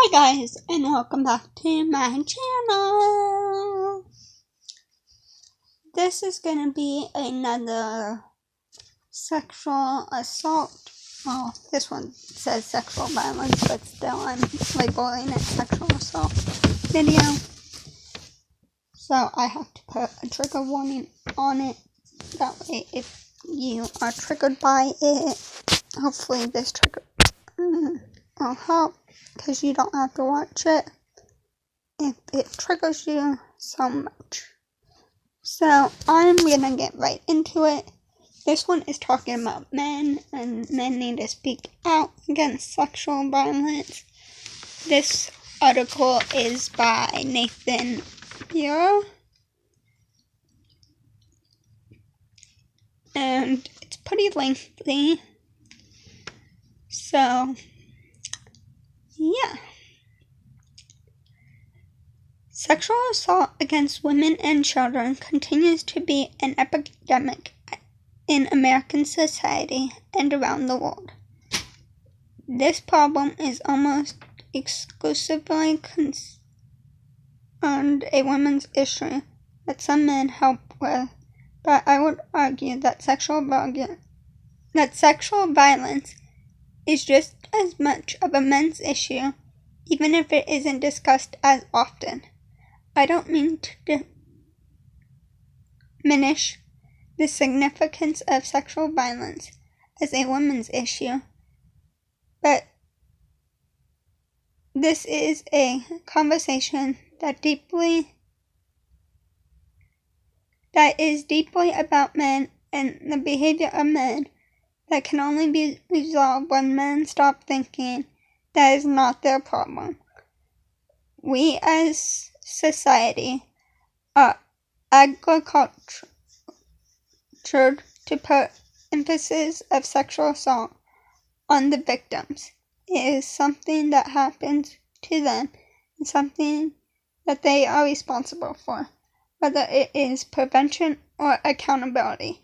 Hi guys, and welcome back to my channel. This is going to be another sexual assault. Well, this one says sexual violence, but still I'm labeling it sexual assault video. So I have to put a trigger warning on it. That way if you are triggered by it, hopefully this trigger will help. Because you don't have to watch it if it triggers you so much. So I'm gonna get right into it. This one is talking about men, and men need to speak out against sexual violence. This article is by Nathan Bureau, and it's pretty lengthy. So yeah. Sexual assault against women and children continues to be an epidemic in American society and around the world. This problem is almost exclusively concerned a women's issue that some men help with, but I would argue that sexual violence is just as much of a men's issue, even if it isn't discussed as often. I don't mean to diminish the significance of sexual violence as a women's issue, but this is a conversation that is deeply about men and the behavior of men that can only be resolved when men stop thinking that is not their problem. We as society are agricultured to put emphasis of sexual assault on the victims. It is something that happens to them and something that they are responsible for, whether it is prevention or accountability.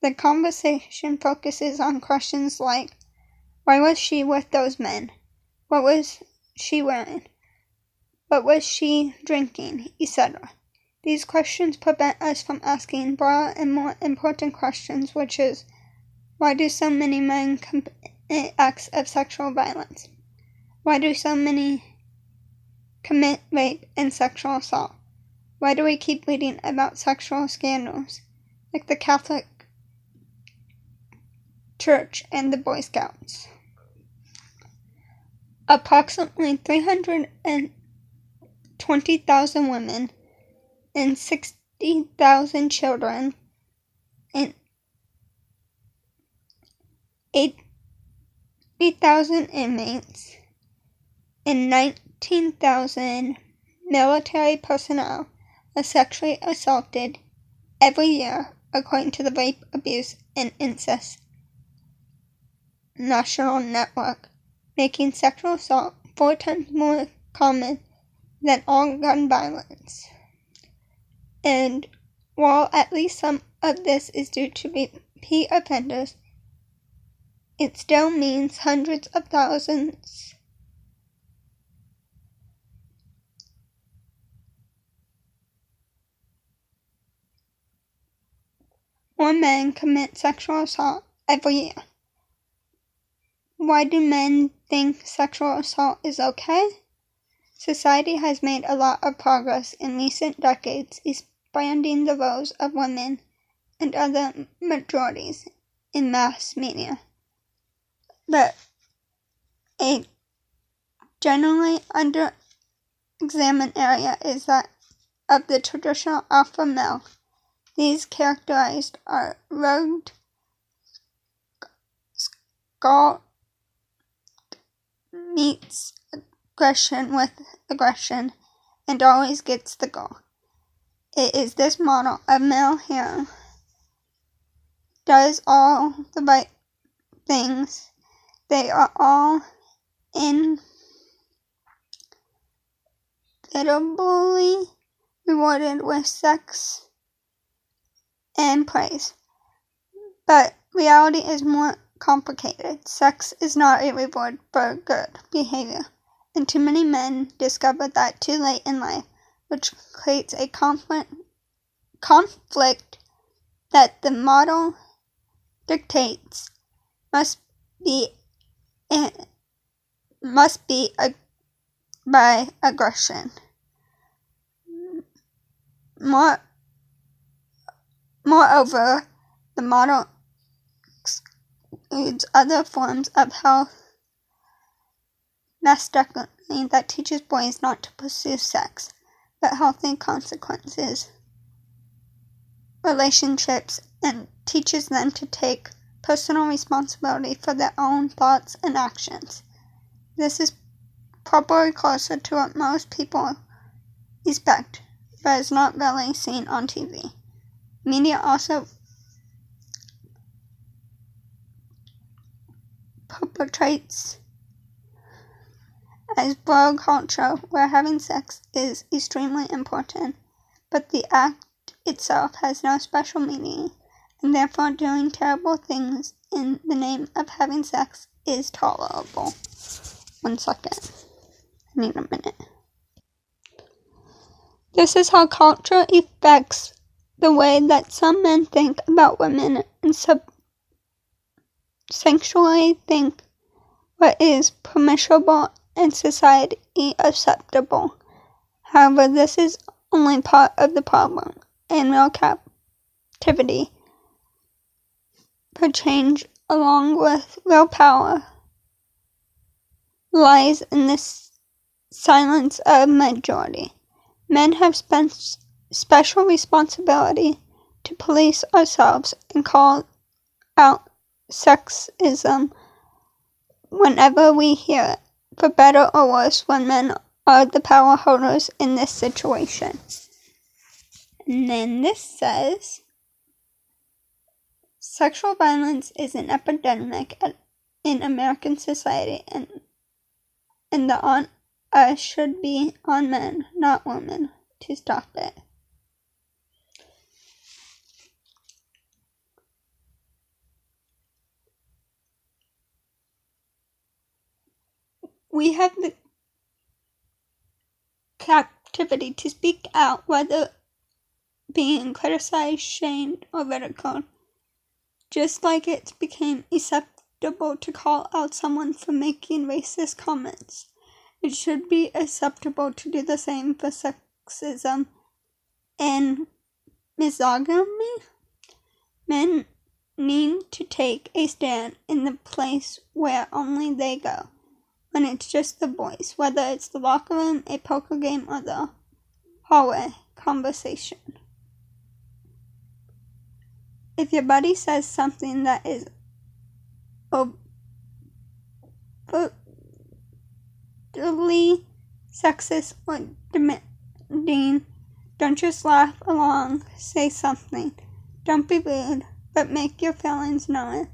The conversation focuses on questions like, why was she with those men? What was she wearing? What was she drinking, etc. These questions prevent us from asking broader and more important questions, which is, why do so many men commit acts of sexual violence? Why do so many commit rape and sexual assault? Why do we keep reading about sexual scandals, like the Catholic Church and the Boy Scouts? Approximately 320,000 women and 60,000 children and 80,000 inmates and 19,000 military personnel are sexually assaulted every year, according to the Rape, Abuse, and Incest National Network, making sexual assault 4 times more common than all gun violence. And while at least some of this is due to repeat offenders, it still means hundreds of thousands more men commit sexual assault every year. Why do men think sexual assault is okay? Society has made a lot of progress in recent decades expanding the roles of women and other majorities in mass media. But a generally under-examined area is that of the traditional alpha male. These characterized are rugged, skull meets aggression with aggression and always gets the goal. It is this model of male hero does all the right things. They are all inevitably rewarded with sex and praise. But reality is more complicated. Sex is not a reward for good behavior. and too many men discover that too late in life, which creates a conflict that the model dictates must be by aggression. Moreover, the model excludes other forms of health mastectomy that teaches boys not to pursue sex, but healthy consequences, relationships, and teaches them to take personal responsibility for their own thoughts and actions. This is probably closer to what most people expect, but is not really seen on TV. Media also perpetrates as world culture where having sex is extremely important, but the act itself has no special meaning, and therefore doing terrible things in the name of having sex is tolerable. 1 second. I need a minute. This is how culture affects the way that some men think about women and sexually think what is permissible and society acceptable. However, this is only part of the problem, and real captivity for change, along with real power, lies in the silence of majority. Men have special responsibility to police ourselves and call out sexism whenever we hear it, for better or worse, when men are the power holders in this situation. And then this says, sexual violence is an epidemic in American society, and the onus should be on men, not women, to stop it. We have the capacity to speak out, whether being criticized, shamed, or ridiculed, just like it became acceptable to call out someone for making racist comments. It should be acceptable to do the same for sexism and misogyny. Men need to take a stand in the place where only they go, when it's just the boys, whether it's the locker room, a poker game, or the hallway conversation. If your buddy says something that is overtly sexist or demanding, don't just laugh along, say something. Don't be rude, but make your feelings known.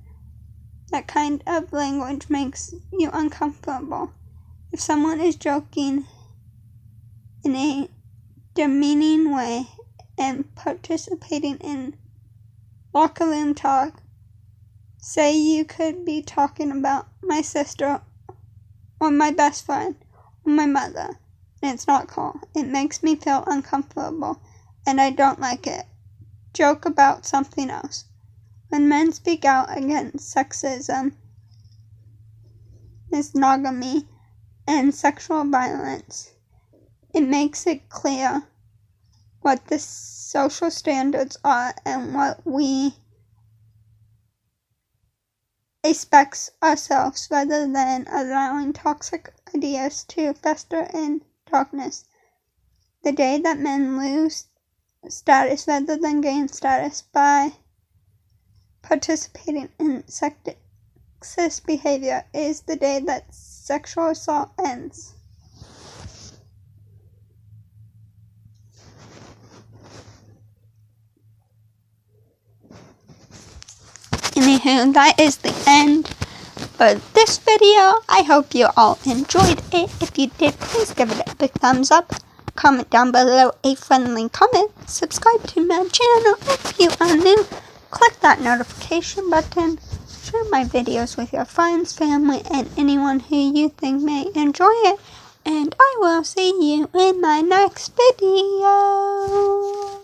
That kind of language makes you uncomfortable. If someone is joking in a demeaning way and participating in locker room talk, say you could be talking about my sister or my best friend or my mother, and it's not cool. It makes me feel uncomfortable, and I don't like it. Joke about something else. When men speak out against sexism, misogyny, and sexual violence, it makes it clear what the social standards are and what we expect ourselves, rather than allowing toxic ideas to fester in darkness. The day that men lose status rather than gain status by participating in sexist behavior is the day that sexual assault ends. Anywho, that is the end for this video. I hope you all enjoyed it. If you did, please give it a big thumbs up. Comment down below a friendly comment. Subscribe to my channel if you are new. Click that notification button. Share my videos with your friends, family, and anyone who you think may enjoy it. And I will see you in my next video.